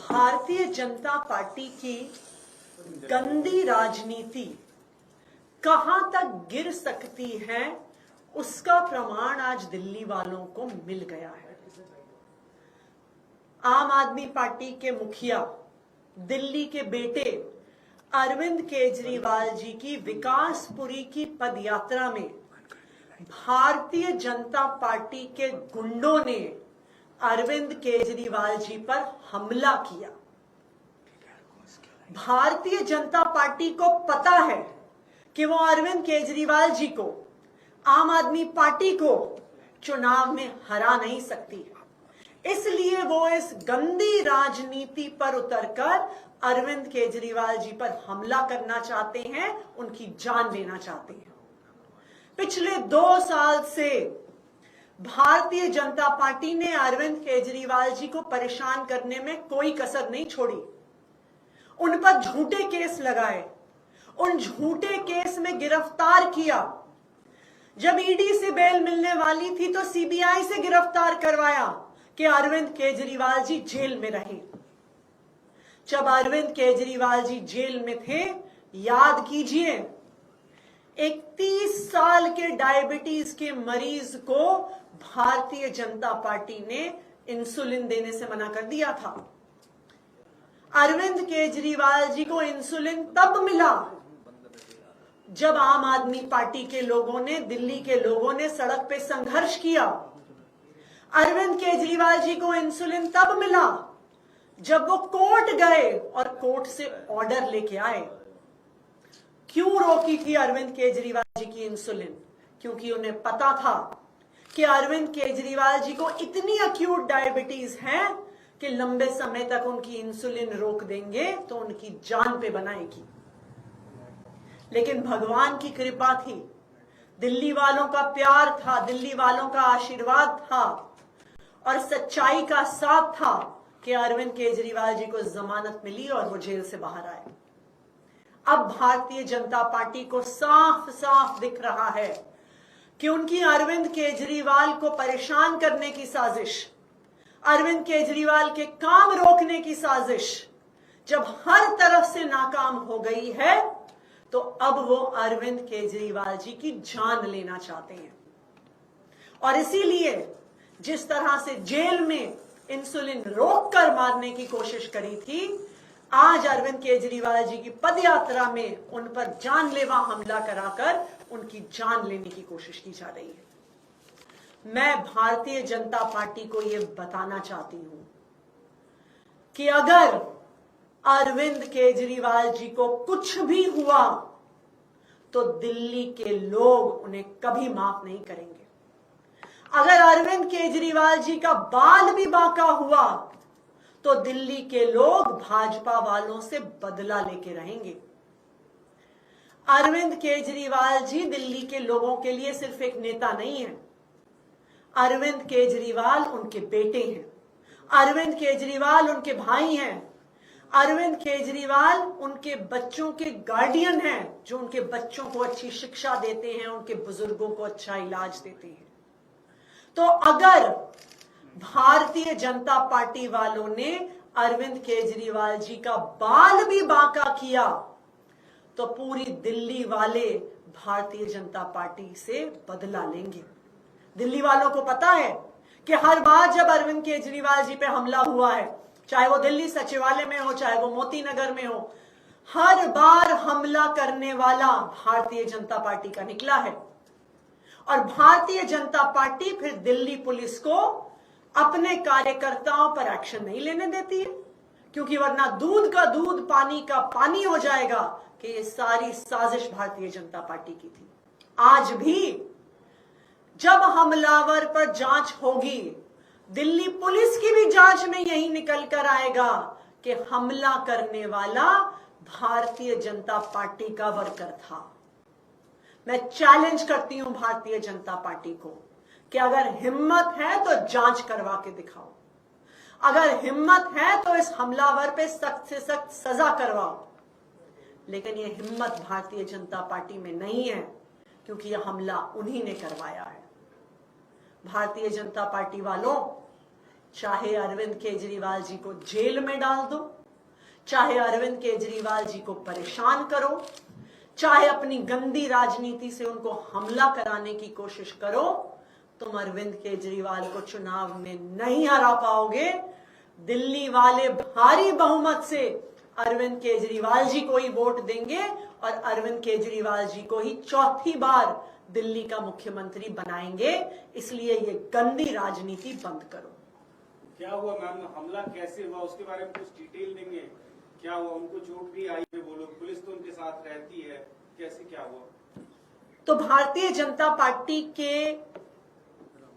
Bharatiya Janata party की गंदी राजनीति कहां तक गिर सकती है, उसका प्रमाण आज दिल्ली वालों को मिल गया है। आम आदमी पार्टी के मुखिया, दिल्ली के बेटे अरविंद केजरीवाल जी की विकासपुरी की पदयात्रा में भारतीय जनता पार्टी के गुंडों ने अरविंद केजरीवाल जी पर हमला किया। भारतीय जनता पार्टी को पता है कि वो अरविंद केजरीवाल जी को, आम आदमी पार्टी को चुनाव में हरा नहीं सकती, इसलिए वो इस गंदी राजनीति पर उतरकर अरविंद केजरीवाल जी पर हमला करना चाहते हैं, उनकी जान लेना चाहते हैं। पिछले 2 साल से भारतीय जनता पार्टी ने अरविंद केजरीवाल जी को परेशान करने में कोई कसर नहीं छोड़ी। उन पर झूठे केस लगाए, उन झूठे केस में गिरफ्तार किया। जब ईडी से बेल मिलने वाली थी तो सीबीआई से गिरफ्तार करवाया कि अरविंद केजरीवाल जी जेल में रहे। जब अरविंद केजरीवाल जी जेल में थे, याद कीजिए, एक 30 साल के डायबिटीज के मरीज को भारतीय जनता पार्टी ने इंसुलिन देने से मना कर दिया था। अरविंद केजरीवाल जी को इंसुलिन तब मिला जब आम आदमी पार्टी के लोगों ने, दिल्ली के लोगों ने सड़क पे संघर्ष किया। अरविंद केजरीवाल जी को इंसुलिन तब मिला जब वो कोर्ट गए और कोर्ट से ऑर्डर लेके आए। क्यों रोकी थी अरविंद केजरीवाल जी की इंसुलिन? क्योंकि उन्हें पता था कि अरविंद केजरीवाल जी को इतनी अक्यूट डायबिटीज है कि लंबे समय तक उनकी इंसुलिन रोक देंगे तो उनकी जान पे बनाएगी। लेकिन भगवान की कृपा थी, दिल्ली वालों का प्यार था, दिल्ली वालों का आशीर्वाद था और सच्चाई का साथ था कि अरविंद केजरीवाल जी को जमानत मिली और वो जेल से बाहर आए। अब भारतीय जनता पार्टी को साफ साफ दिख रहा है कि उनकी अरविंद केजरीवाल को परेशान करने की साजिश, अरविंद केजरीवाल के काम रोकने की साजिश जब हर तरफ से नाकाम हो गई है, तो अब वो अरविंद केजरीवाल जी की जान लेना चाहते हैं। और इसीलिए जिस तरह से जेल में इंसुलिन रोककर मारने की कोशिश करी थी, आज अरविंद केजरीवाल जी की पदयात्रा में उन पर जानलेवा हमला कराकर उनकी जान लेने की कोशिश की जा रही है। मैं भारतीय जनता पार्टी को यह बताना चाहती हूं कि अगर अरविंद केजरीवाल जी को कुछ भी हुआ तो दिल्ली के लोग उन्हें कभी माफ नहीं करेंगे। अगर अरविंद केजरीवाल जी का बाल भी बांका हुआ तो दिल्ली के लोग भाजपा वालों से बदला लेके रहेंगे। अरविंद केजरीवाल जी दिल्ली के लोगों के लिए सिर्फ एक नेता नहीं है, अरविंद केजरीवाल उनके बेटे हैं, अरविंद केजरीवाल उनके भाई हैं, अरविंद केजरीवाल उनके बच्चों के गार्डियन हैं, जो उनके बच्चों को अच्छी शिक्षा देते हैं, उनके बुजुर्गों को अच्छा इलाज देते हैं। तो अगर भारतीय जनता पार्टी वालों ने अरविंद केजरीवाल जी का बाल भी बांका किया तो पूरी दिल्ली वाले भारतीय जनता पार्टी से बदला लेंगे। दिल्ली वालों को पता है कि हर बार जब अरविंद केजरीवाल जी पे हमला हुआ है, चाहे वो दिल्ली सचिवालय में हो, चाहे वो मोती नगर में हो, हर बार हमला करने वाला भारतीय जनता पार्टी का निकला है। और भारतीय जनता पार्टी फिर दिल्ली पुलिस को अपने कार्यकर्ताओं पर एक्शन नहीं लेने देती है, क्योंकि वरना दूध का दूध, पानी का पानी हो जाएगा कि ये सारी साजिश भारतीय जनता पार्टी की थी। आज भी जब हमलावर पर जांच होगी, दिल्ली पुलिस की भी जांच में यही निकल कर आएगा कि हमला करने वाला भारतीय जनता पार्टी का वर्कर था। मैं चैलेंज करती हूं भारतीय जनता पार्टी को कि अगर हिम्मत है तो जांच करवा के दिखाओ, अगर हिम्मत है तो इस हमलावर पे सख्त से सख्त सजा करवाओ। लेकिन यह हिम्मत भारतीय जनता पार्टी में नहीं है, क्योंकि यह हमला उन्हीं ने करवाया है। भारतीय जनता पार्टी वालों, चाहे अरविंद केजरीवाल जी को जेल में डाल दो, चाहे अरविंद केजरीवाल जी को परेशान करो, चाहे अपनी गंदी राजनीति से उनको हमला कराने की कोशिश करो, तुम अरविंद केजरीवाल को चुनाव में नहीं हरा पाओगे। दिल्ली वाले भारी बहुमत से अरविंद केजरीवाल जी को ही वोट देंगे और अरविंद केजरीवाल जी को ही चौथी बार दिल्ली का मुख्यमंत्री बनाएंगे। इसलिए ये गंदी राजनीति बंद करो। क्या हुआ मैम, हमला कैसे हुआ उसके बारे में कुछ डिटेल देंगे? क्या हुआ, उनको चोट भी आई है, वो लोग, पुलिस तो उनके साथ रहती है, कैसे क्या हुआ? तो भारतीय जनता पार्टी के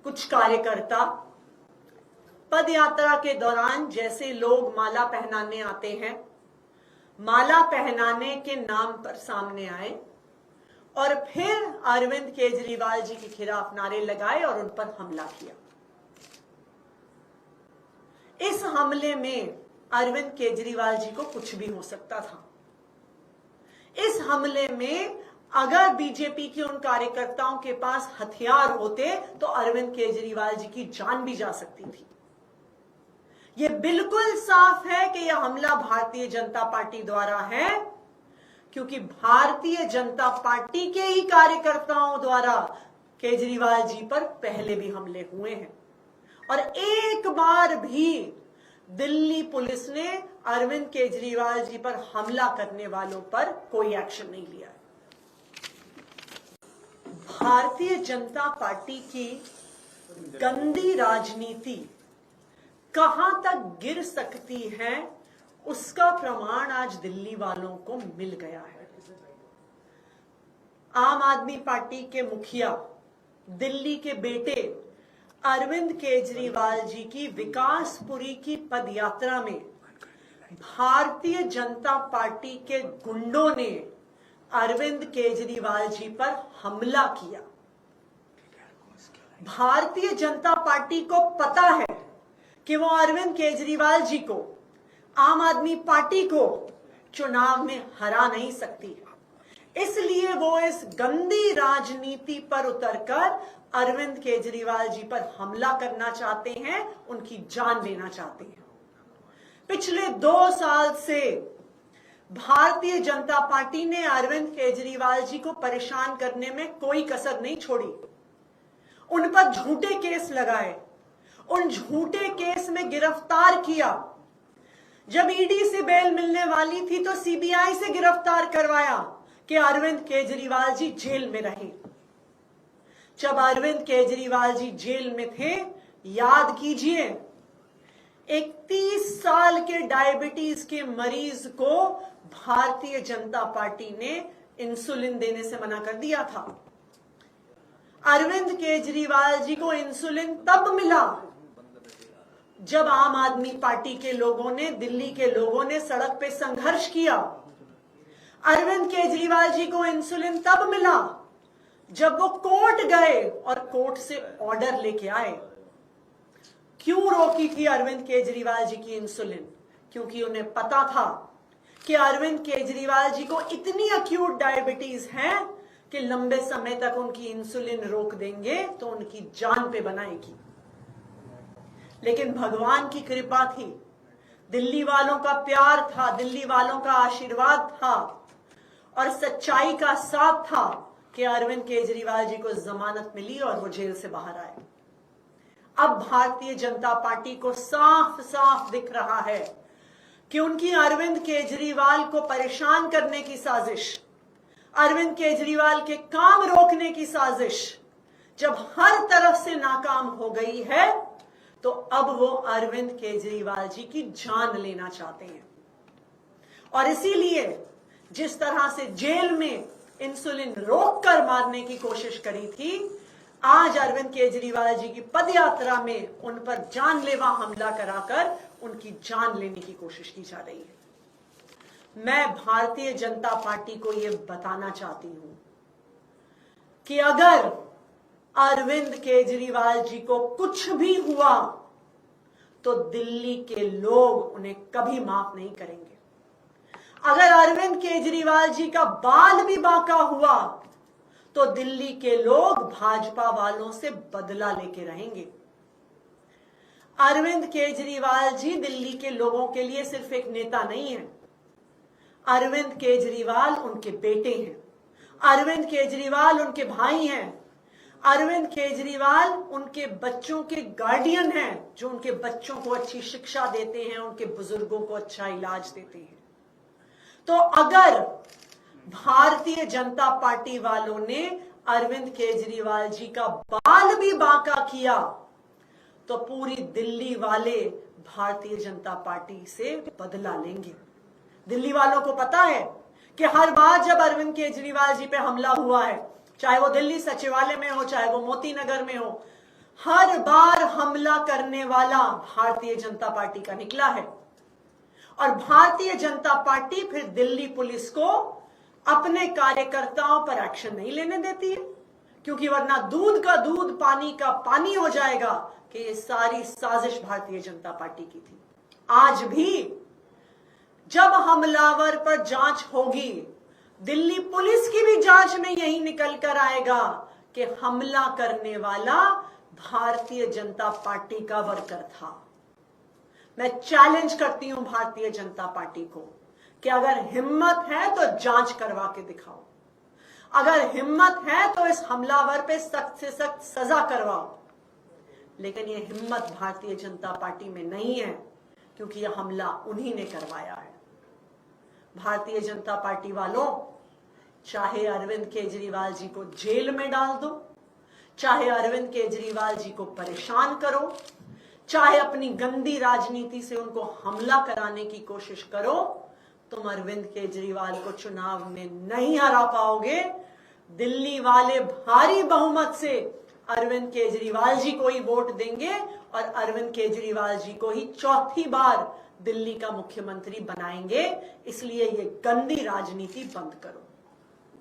कुछ कार्यकर्ता पद यात्रा के दौरान जैसे लोग माला पहनाने आते हैं, माला पहनाने के नाम पर सामने आए और फिर अरविंद केजरीवाल जी के खिलाफ नारे लगाए और उन पर हमला किया। इस हमले में अरविंद केजरीवाल जी को कुछ भी हो सकता था। इस हमले में अगर बीजेपी के उन कार्यकर्ताओं के पास हथियार होते तो अरविंद केजरीवाल जी की जान भी जा सकती थी। यह बिल्कुल साफ है कि यह हमला भारतीय जनता पार्टी द्वारा है, क्योंकि भारतीय जनता पार्टी के ही कार्यकर्ताओं द्वारा केजरीवाल जी पर पहले भी हमले हुए हैं और एक बार भी दिल्ली पुलिस ने अरविंद केजरीवाल जी पर हमला करने वालों पर कोई एक्शन नहीं लिया है। भारतीय जनता पार्टी की गंदी राजनीति कहां तक गिर सकती है, उसका प्रमाण आज दिल्ली वालों को मिल गया है। आम आदमी पार्टी के मुखिया, दिल्ली के बेटे अरविंद केजरीवाल जी की विकासपुरी की पदयात्रा में भारतीय जनता पार्टी के गुंडों ने अरविंद केजरीवाल जी पर हमला किया। भारतीय जनता पार्टी को पता है कि वो अरविंद केजरीवाल जी को, आम आदमी पार्टी को चुनाव में हरा नहीं सकती, इसलिए वो इस गंदी राजनीति पर उतरकर अरविंद केजरीवाल जी पर हमला करना चाहते हैं, उनकी जान लेना चाहते हैं। पिछले 2 साल से भारतीय जनता पार्टी ने अरविंद केजरीवाल जी को परेशान करने में कोई कसर नहीं छोड़ी। उन पर झूठे केस लगाए, उन झूठे केस में गिरफ्तार किया। जब ईडी से बेल मिलने वाली थी तो सीबीआई से गिरफ्तार करवाया कि अरविंद केजरीवाल जी जेल में रहे। जब अरविंद केजरीवाल जी जेल में थे, याद कीजिए, एक 30 साल के डायबिटीज के मरीज को भारतीय जनता पार्टी ने इंसुलिन देने से मना कर दिया था। अरविंद केजरीवाल जी को इंसुलिन तब मिला जब आम आदमी पार्टी के लोगों ने, दिल्ली के लोगों ने सड़क पे संघर्ष किया। अरविंद केजरीवाल जी को इंसुलिन तब मिला जब वो कोर्ट गए और कोर्ट से ऑर्डर लेके आए। क्यों रोकी थी अरविंद केजरीवाल जी की इंसुलिन? क्योंकि उन्हें पता था कि अरविंद केजरीवाल जी को इतनी अक्यूट डायबिटीज है कि लंबे समय तक उनकी इंसुलिन रोक देंगे तो उनकी जान पे बनाएगी। लेकिन भगवान की कृपा थी, दिल्ली वालों का प्यार था, दिल्ली वालों का आशीर्वाद था और सच्चाई का साथ था कि अरविंद केजरीवाल जी को जमानत मिली और वो जेल से बाहर आए। अब भारतीय जनता पार्टी को साफ साफ दिख रहा है कि उनकी अरविंद केजरीवाल को परेशान करने की साजिश, अरविंद केजरीवाल के काम रोकने की साजिश जब हर तरफ से नाकाम हो गई है, तो अब वो अरविंद केजरीवाल जी की जान लेना चाहते हैं। और इसीलिए जिस तरह से जेल में इंसुलिन रोककर मारने की कोशिश करी थी, आज अरविंद केजरीवाल जी की पदयात्रा में उन पर जानलेवा हमला कराकर उनकी जान लेने की कोशिश की जा रही है। मैं भारतीय जनता पार्टी को यह बताना चाहती हूं कि अगर अरविंद केजरीवाल जी को कुछ भी हुआ तो दिल्ली के लोग उन्हें कभी माफ नहीं करेंगे। अगर अरविंद केजरीवाल जी का बाल भी बांका हुआ तो दिल्ली के लोग भाजपा वालों से बदला लेके रहेंगे। अरविंद केजरीवाल जी दिल्ली के लोगों के लिए सिर्फ एक नेता नहीं है। अरविंद केजरीवाल उनके बेटे हैं। अरविंद केजरीवाल उनके भाई हैं। अरविंद केजरीवाल उनके बच्चों के गार्डियन हैं, जो उनके बच्चों को अच्छी शिक्षा देते हैं, उनके बुजुर्गों को अच्छा इलाज देते हैं। तो अगर भारतीय जनता पार्टी वालों ने अरविंद केजरीवाल जी का बाल भी बांका किया तो पूरी दिल्ली वाले भारतीय जनता पार्टी से बदला लेंगे। दिल्ली वालों को पता है कि हर बार जब अरविंद केजरीवाल जी पे हमला हुआ है, चाहे वो दिल्ली सचिवालय में हो, चाहे वो मोती नगर में हो, हर बार हमला करने वाला भारतीय जनता पार्टी का निकला है। और भारतीय जनता पार्टी फिर दिल्ली पुलिस को अपने कार्यकर्ताओं पर एक्शन नहीं लेने देती है, क्योंकि वरना दूध का दूध पानी का पानी हो जाएगा कि ये सारी साजिश भारतीय जनता पार्टी की थी। आज भी जब हमलावर पर जांच होगी, दिल्ली पुलिस की भी जांच में यही निकल कर आएगा कि हमला करने वाला भारतीय जनता पार्टी का वर्कर था। मैं चैलेंज करती हूं भारतीय जनता पार्टी को कि अगर हिम्मत है तो जांच करवा के दिखाओ, अगर हिम्मत है तो इस हमलावर पे सख्त से सख्त सजा करवाओ। लेकिन यह हिम्मत भारतीय जनता पार्टी में नहीं है, क्योंकि यह हमला उन्हीं ने करवाया है। भारतीय जनता पार्टी वालों, चाहे अरविंद केजरीवाल जी को जेल में डाल दो, चाहे अरविंद केजरीवाल जी को परेशान करो, चाहे अपनी गंदी राजनीति से उनको हमला कराने की कोशिश करो, तुम अरविंद केजरीवाल को चुनाव में नहीं हरा पाओगे। दिल्ली वाले भारी बहुमत से अरविंद केजरीवाल जी को ही वोट देंगे और अरविंद केजरीवाल जी को ही चौथी बार दिल्ली का मुख्यमंत्री बनाएंगे। इसलिए ये गंदी राजनीति बंद करो।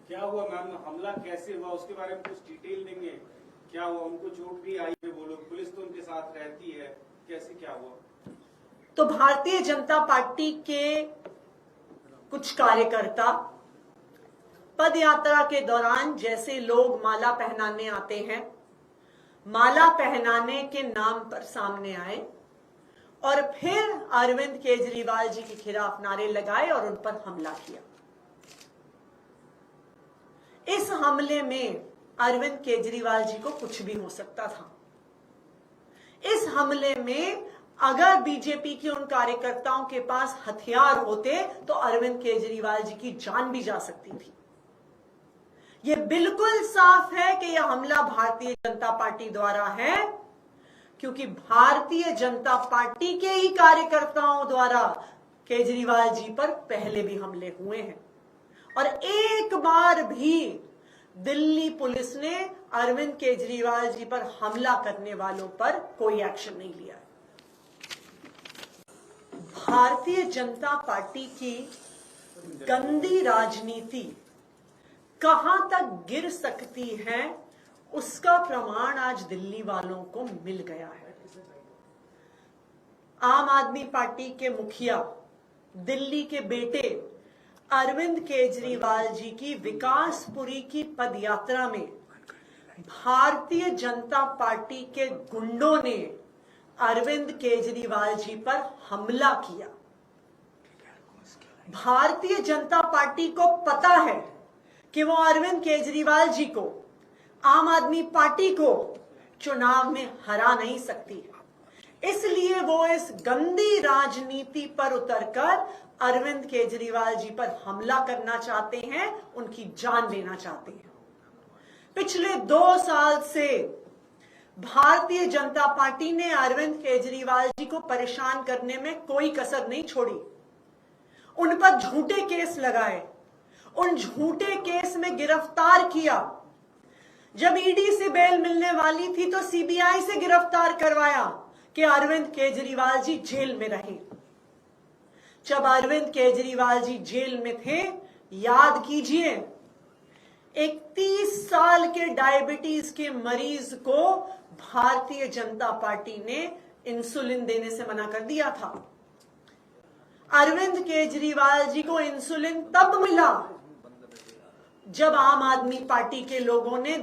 क्या हुआ मैम, हमला कैसे हुआ, उसके बारे में कुछ डिटेल देंगे? क्या हुआ, उनको चोट भी आई है, वो लोग, पुलिस तो उनके साथ रहती है, कैसे क्या हुआ? तो भारतीय जनता पार्टी के कुछ कार्यकर्ता पद यात्रा के दौरान जैसे लोग माला पहनाने आते हैं, माला पहनाने के नाम पर सामने आए और फिर अरविंद केजरीवाल जी के खिलाफ नारे लगाए और उन पर हमला किया। इस हमले में अरविंद केजरीवाल जी को कुछ भी हो सकता था। इस हमले में अगर बीजेपी के उन कार्यकर्ताओं के पास हथियार होते तो अरविंद केजरीवाल जी की जान भी जा सकती थी। यह बिल्कुल साफ है कि यह हमला भारतीय जनता पार्टी द्वारा है, क्योंकि भारतीय जनता पार्टी के ही कार्यकर्ताओं द्वारा केजरीवाल जी पर पहले भी हमले हुए हैं और एक बार भी दिल्ली पुलिस ने अरविंद केजरीवाल जी पर हमला करने वालों पर कोई एक्शन नहीं लिया। भारतीय जनता पार्टी की गंदी राजनीति कहां तक गिर सकती है, उसका प्रमाण आज दिल्ली वालों को मिल गया है। आम आदमी पार्टी के मुखिया, दिल्ली के बेटे अरविंद केजरीवाल जी की विकासपुरी की पदयात्रा में भारतीय जनता पार्टी के गुंडों ने अरविंद केजरीवाल जी पर हमला किया। भारतीय जनता पार्टी को पता है कि वो अरविंद केजरीवाल जी को, आम आदमी पार्टी को चुनाव में हरा नहीं सकती, इसलिए वो इस गंदी राजनीति पर उतरकर अरविंद केजरीवाल जी पर हमला करना चाहते हैं, उनकी जान लेना चाहते हैं। पिछले 2 साल से भारतीय जनता पार्टी ने अरविंद केजरीवाल जी को परेशान करने में कोई कसर नहीं छोड़ी। उन पर झूठे केस लगाए, उन झूठे केस में गिरफ्तार किया। जब ईडी से बेल मिलने वाली थी तो सीबीआई से गिरफ्तार करवाया कि अरविंद केजरीवाल जी जेल में रहे। जब अरविंद केजरीवाल जी जेल में थे, याद कीजिए, एक 30 साल के डायबिटीज के मरीज को भारतीय जनता पार्टी ने इंसुलिन देने से मना कर दिया था। अरविंद केजरीवाल जी को इंसुलिन तब मिला जब आम आदमी पार्टी के लोगों ने